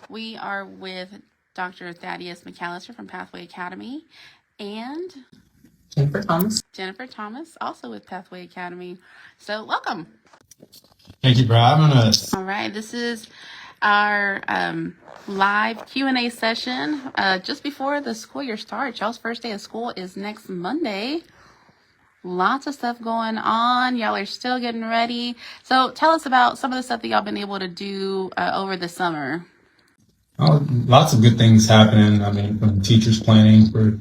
We are with Dr. Thaddeus McAllister from Pathway Academy and Jennifer Thomas, also with Pathway Academy. So, welcome. Thank you for having us. All right, this is our live Q&A session just before the school year starts. Y'all's first day of school is next Monday. Lots of stuff going on. Y'all are still getting ready. So tell us about some of the stuff that y'all been able to do over the summer. Oh, lots of good things happening. I mean, from teachers planning for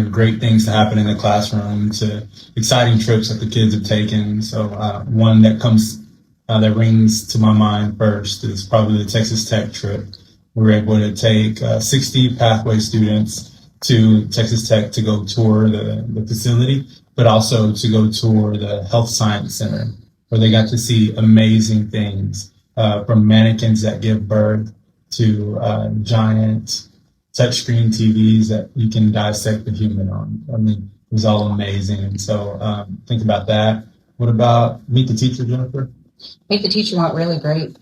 great things to happen in the classroom to exciting trips that the kids have taken. So one that rings to my mind first is probably the Texas Tech trip. We were able to take 60 Pathway students to Texas Tech to go tour the facility, but also to go tour the Health Science Center, where they got to see amazing things from mannequins that give birth to giant touchscreen TVs that you can dissect the human on. I mean, it was all amazing. And so think about that. What about Meet the Teacher, Jennifer? Meet the Teacher went really great.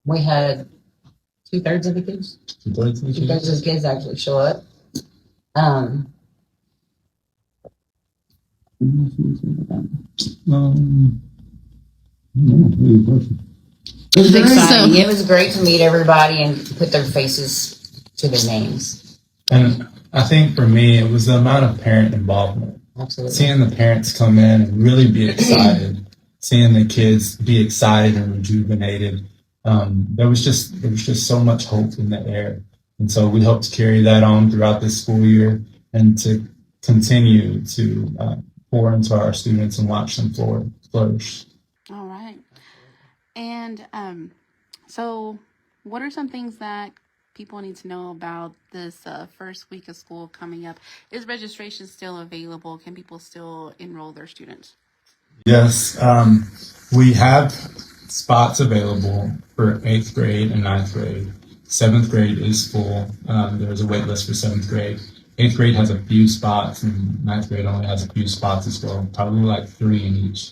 We had 2/3 of the kids. 2/3 of the kids actually show up. It was exciting. It was great to meet everybody and put their faces to their names. And I think for me, it was the amount of parent involvement. Absolutely. Seeing the parents come in and really be excited, seeing the kids be excited and rejuvenated. There was just so much hope in the air. And so we hope to carry that on throughout this school year and to continue to pour into our students and watch them flourish. All right. And so what are some things that people need to know about this first week of school coming up? Is registration still available? Can people still enroll their students? Yes, we have spots available for 8th grade and 9th grade. 7th grade is full. There's a wait list for 7th grade. 8th grade has a few spots, and 9th grade only has a few spots as well, probably like 3 in each.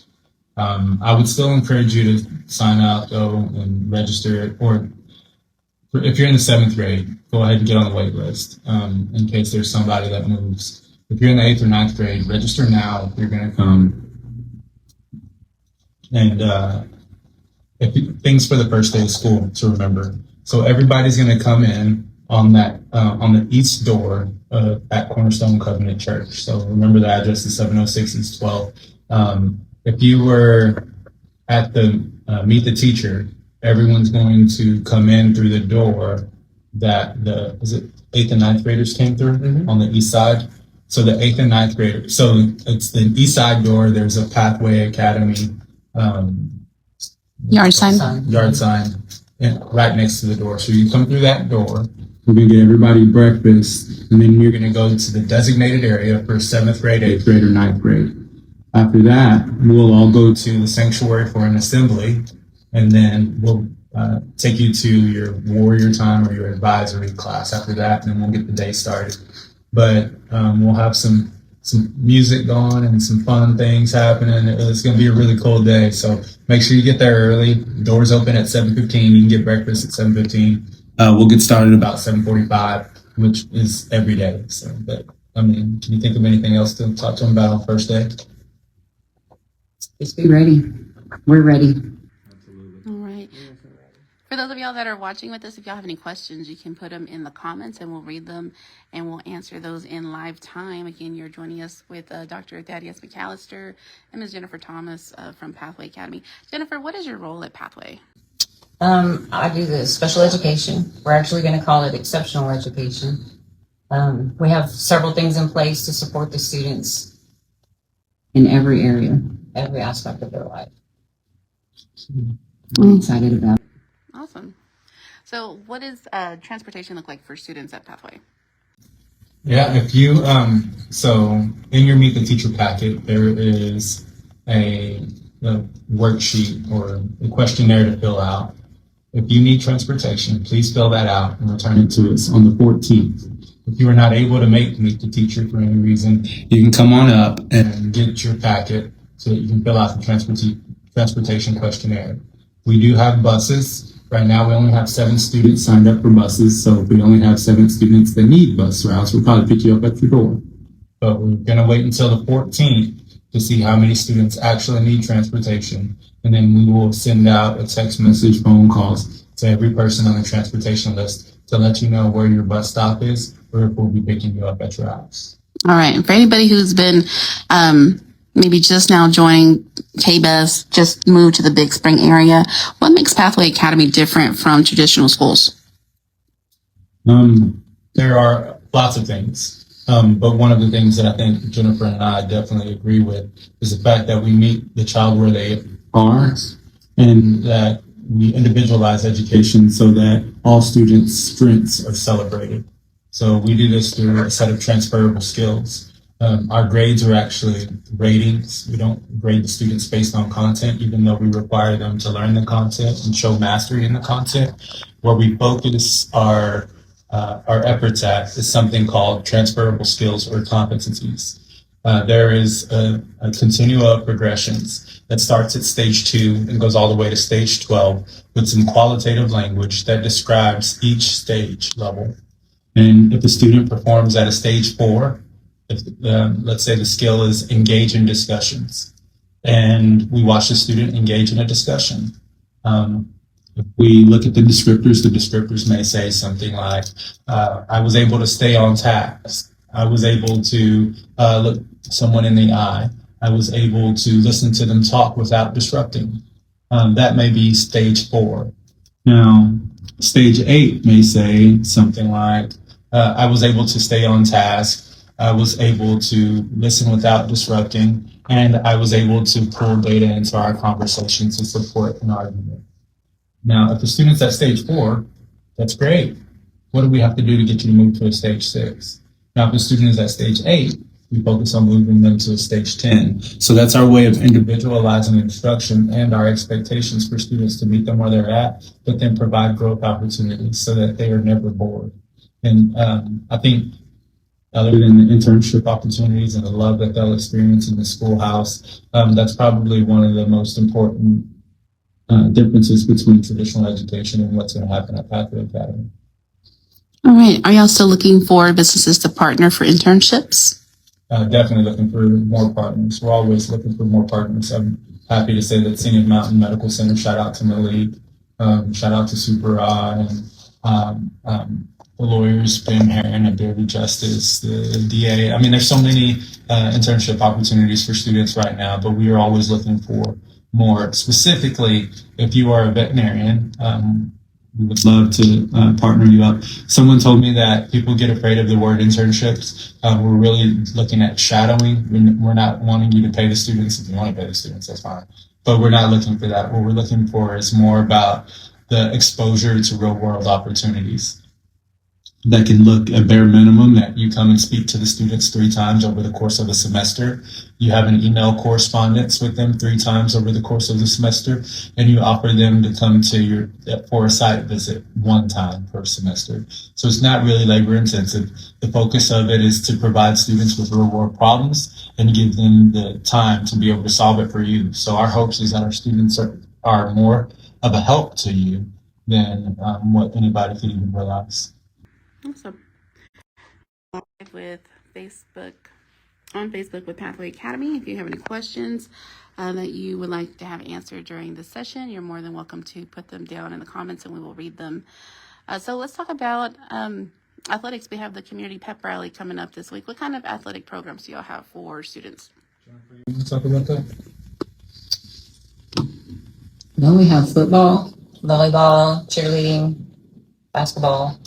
I would still encourage you to sign up, though, and register. Or if you're in the 7th grade, go ahead and get on the wait list in case there's somebody that moves. If you're in the 8th or 9th grade, register now if you're going to come. And things for the first day of school to remember. So everybody's going to come in on the east door at Cornerstone Covenant Church. So remember the address is 706 East 12. If you were at the Meet the Teacher, everyone's going to come in through the door that is it 8th and 9th graders came through on the east side. So the 8th and 9th graders. So it's the east side door. There's a Pathway Academy yard sign right next to the door. So you come through that door. We're going to get everybody breakfast, and then you're going to go to the designated area for 7th grade, 8th grade, or 9th grade. After that, we'll all go to the sanctuary for an assembly, and then we'll take you to your warrior time or your advisory class after that, and then we'll get the day started. But we'll have some music going and some fun things happening. It's going to be a really cool day, so make sure you get there early. Doors open at 7:15. You can get breakfast at 7:15. We'll get started about 7:45, which is every day. So, but I mean, can you think of anything else to talk to them about on first day? Just be ready. We're ready. All right. For those of y'all that are watching with us, if y'all have any questions, you can put them in the comments and we'll read them and we'll answer those in live time. Again, you're joining us with Dr. Thaddeus McAllister and Ms. Jennifer Thomas from Pathway Academy. Jennifer, what is your role at Pathway? I do the special education. We're actually going to call it exceptional education. We have several things in place to support the students in every area, every aspect of their life. I'm excited about it. Awesome. So what does transportation look like for students at Pathway? Yeah, if you, so in your Meet the Teacher packet, there is a worksheet or a questionnaire to fill out. If you need transportation, please fill that out and return it to us on the 14th. If you are not able to Meet the Teacher for any reason, you can come on up and get your packet so that you can fill out the transportation questionnaire. We do have buses Right now, we only have 7 students signed up for buses. So if we only have 7 students that need bus routes, we'll probably pick you up at your door. But we're going to wait until the 14th to see how many students actually need transportation. And then we will send out a text message, phone calls to every person on the transportation list to let you know where your bus stop is or if we'll be picking you up at your house. All right. And for anybody who's been maybe just now joining KBUS, just moved to the Big Spring area, what makes Pathway Academy different from traditional schools? There are lots of things. But one of the things that I think Jennifer and I definitely agree with is the fact that we meet the child where they are and that we individualize education so that all students' strengths are celebrated. So we do this through a set of transferable skills. Our grades are actually ratings. We don't grade the students based on content, even though we require them to learn the content and show mastery in the content. Where we focus our efforts at is something called transferable skills or competencies. There is a continuum of progressions that starts at stage 2 and goes all the way to stage 12 with some qualitative language that describes each stage level. And if a student performs at a stage 4, if let's say the skill is engage in discussions, and we watch the student engage in a discussion. If we look at the descriptors may say something like, I was able to stay on task. I was able to look someone in the eye. I was able to listen to them talk without disrupting. That may be stage 4. Now, stage 8 may say something like, I was able to stay on task. I was able to listen without disrupting, and I was able to pull data into our conversation to support an argument. Now, if the student's at stage 4, that's great. What do we have to do to get you to move to a stage 6? Now, if the student is at stage 8, we focus on moving them to a stage 10. So that's our way of individualizing instruction and our expectations for students to meet them where they're at, but then provide growth opportunities so that they are never bored. And I think other than the internship opportunities and the love that they'll experience in the schoolhouse, that's probably one of the most important differences between traditional education and what's going to happen at Pathway Academy. All right. Are y'all still looking for businesses to partner for internships? Definitely looking for more partners. We're always looking for more partners. I'm happy to say that Senior Mountain Medical Center, shout out to Malik, shout out to Super Rod, and the lawyers, Ben Heron, Ability Justice, the DA. I mean, there's so many internship opportunities for students right now, but we are always looking for more. Specifically, if you are a veterinarian, we would love to partner you up. Someone told me that people get afraid of the word internships. We're really looking at shadowing. We're not wanting you to pay the students. If you want to pay the students, that's fine. But we're not looking for that. What we're looking for is more about the exposure to real world opportunities. That can look at bare minimum that you come and speak to the students 3 times over the course of a semester. You have an email correspondence with them 3 times over the course of the semester, and you offer them to come to for a site visit 1 time per semester. So it's not really labor intensive. The focus of it is to provide students with real world problems and give them the time to be able to solve it for you. So our hopes is that our students are more of a help to you than what anybody could even realize. Awesome. With Facebook, on Facebook with Pathway Academy. If you have any questions that you would like to have answered during the session, you're more than welcome to put them down in the comments and we will read them. So let's talk about athletics. We have the community pep rally coming up this week. What kind of athletic programs do y'all have for students? You want to talk about that? Then we have football, volleyball, cheerleading, basketball.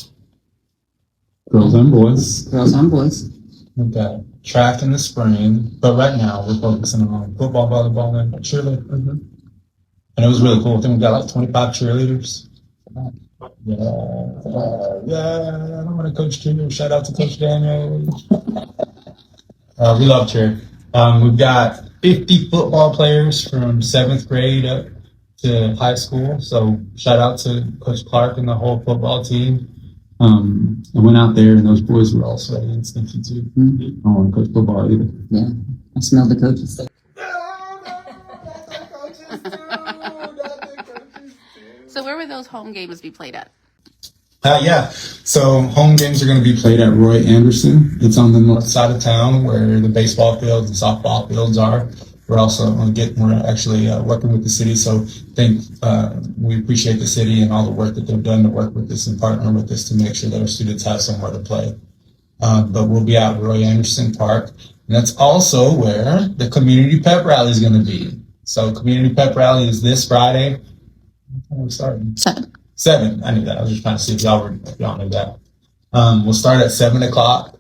Girls and boys. Girls and boys. We've got track in the spring, but right now we're focusing on football, volleyball, and cheerleading. Mm-hmm. And it was really cool. I think we got like 25 cheerleaders. Yeah. I'm going to Coach Junior. Shout out to Coach Daniel. We love cheer. We've got 50 football players from 7th grade up to high school. So shout out to Coach Clark and the whole football team. I went out there and those boys were all sweaty and stinky too. Mm-hmm. I don't want to coach football either. Yeah, I smelled the coaches. So where would those home games be played at? Yeah. So home games are going to be played at Roy Anderson. It's on the north side of town where the baseball fields and softball fields are. We're actually working with the city. So we appreciate the city and all the work that they've done to work with us and partner with us to make sure that our students have somewhere to play. But we'll be at Roy Anderson Park. And that's also where the community pep rally is going to be. So community pep rally is this Friday. We're starting 7. I knew that. I was just trying to see if y'all knew that. We'll start at 7:00.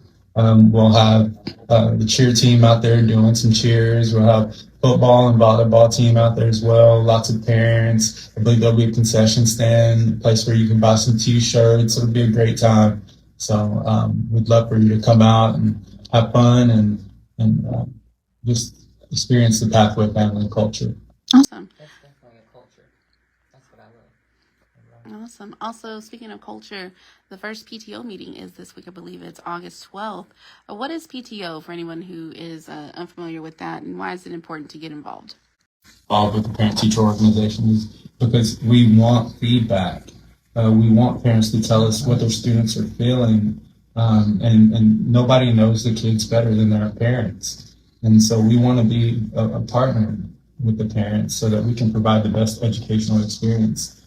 We'll have the cheer team out there doing some cheers. We'll have football and volleyball team out there as well. Lots of parents. I believe there'll be a concession stand, a place where you can buy some T-shirts. It'll be a great time. So we'd love for you to come out and have fun and just experience the Pathway family culture. Awesome. That's definitely a culture. That's what I love. Awesome. Also, speaking of culture, the first PTO meeting is this week. I believe it's August 12th. What is PTO for anyone who is unfamiliar with that, and why is it important to get involved? Involved with the parent-teacher organizations because we want feedback. We want parents to tell us what their students are feeling, and nobody knows the kids better than their parents. And so we want to be a partner with the parents so that we can provide the best educational experience.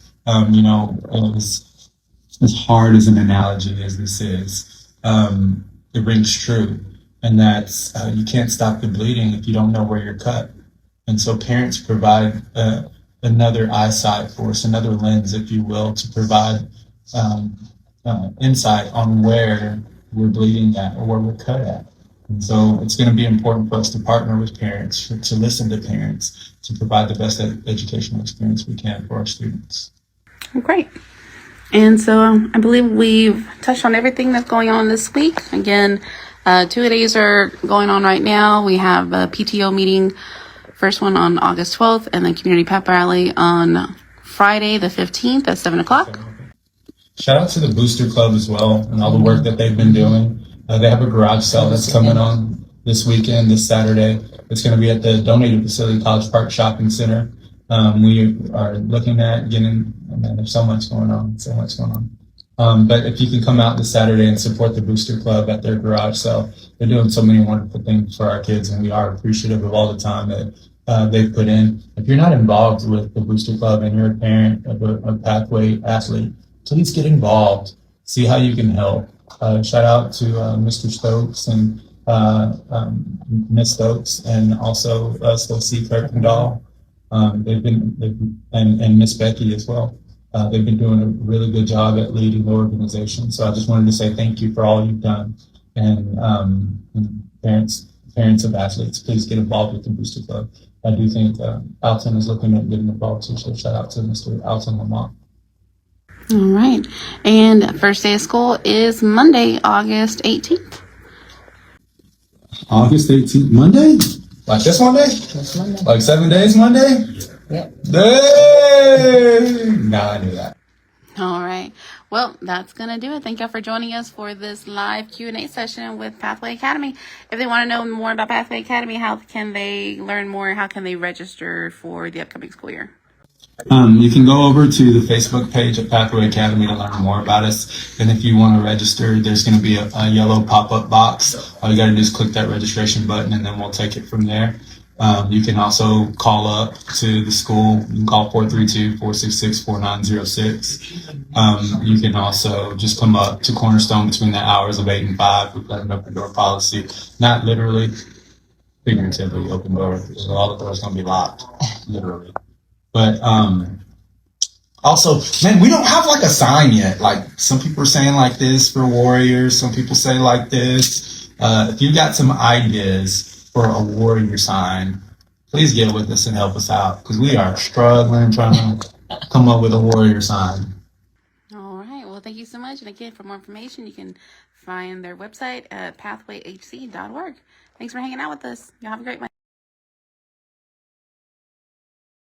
As hard as an analogy as this is, it rings true. And that's you can't stop the bleeding if you don't know where you're cut. And so parents provide another eyesight for us, another lens, if you will, to provide insight on where we're bleeding at or where we're cut at. And so it's going to be important for us to partner with parents, to listen to parents, to provide the best educational experience we can for our students. Great. And so I believe we've touched on everything that's going on this week. Again, 2-a-days are going on right now. We have a PTO meeting, first one on August 12th, and then community pep rally on Friday the 15th at 7:00. Shout out to the Booster Club as well and all the work that they've been doing. They have a garage sale that's coming on this weekend, this Saturday. It's going to be at the donated facility, College Park Shopping Center. We are looking at there's so much going on. But if you can come out this Saturday and support the Booster Club at their garage sale, they're doing so many wonderful things for our kids, and we are appreciative of all the time that they've put in. If you're not involved with the Booster Club and you're a parent of a Pathway athlete, please get involved. See how you can help. Shout out to Mr. Stokes and Miss Stokes, and also Stokes Kirkendall. And Miss Becky as well. They've been doing a really good job at leading the organization. So I just wanted to say thank you for all you've done. And parents of athletes, please get involved with the Booster Club. I do think Alton is looking at getting involved too. So shout out to Mr. Alton Lamont. All right. And first day of school is Monday, August 18th. August 18th, Monday? Like this Monday? This Monday. Like 7 days Monday? Yep. Dang! Nah, I knew that. All right. Well, that's going to do it. Thank y'all for joining us for this live Q&A session with Pathway Academy. If they want to know more about Pathway Academy, how can they learn more? How can they register for the upcoming school year? You can go over to the Facebook page of Pathway Academy to learn more about us. And if you want to register, there's going to be a yellow pop-up box. All you got to do is click that registration button, and then we'll take it from there. You can also call up to the school. You can call 432-466-4906. You can also just come up to Cornerstone between the hours of 8 and 5. We've got an open door policy. Not literally, figuratively open door. All the doors going to be locked, literally. But also, man, we don't have like a sign yet. Like some people are saying like this for Warriors. Some people say like this. If you got some ideas for a Warrior sign, please get with us and help us out, because we are struggling trying to come up with a Warrior sign. All right. Well, thank you so much. And again, for more information, you can find their website at pathwayhc.org. Thanks for hanging out with us. Y'all have a great one.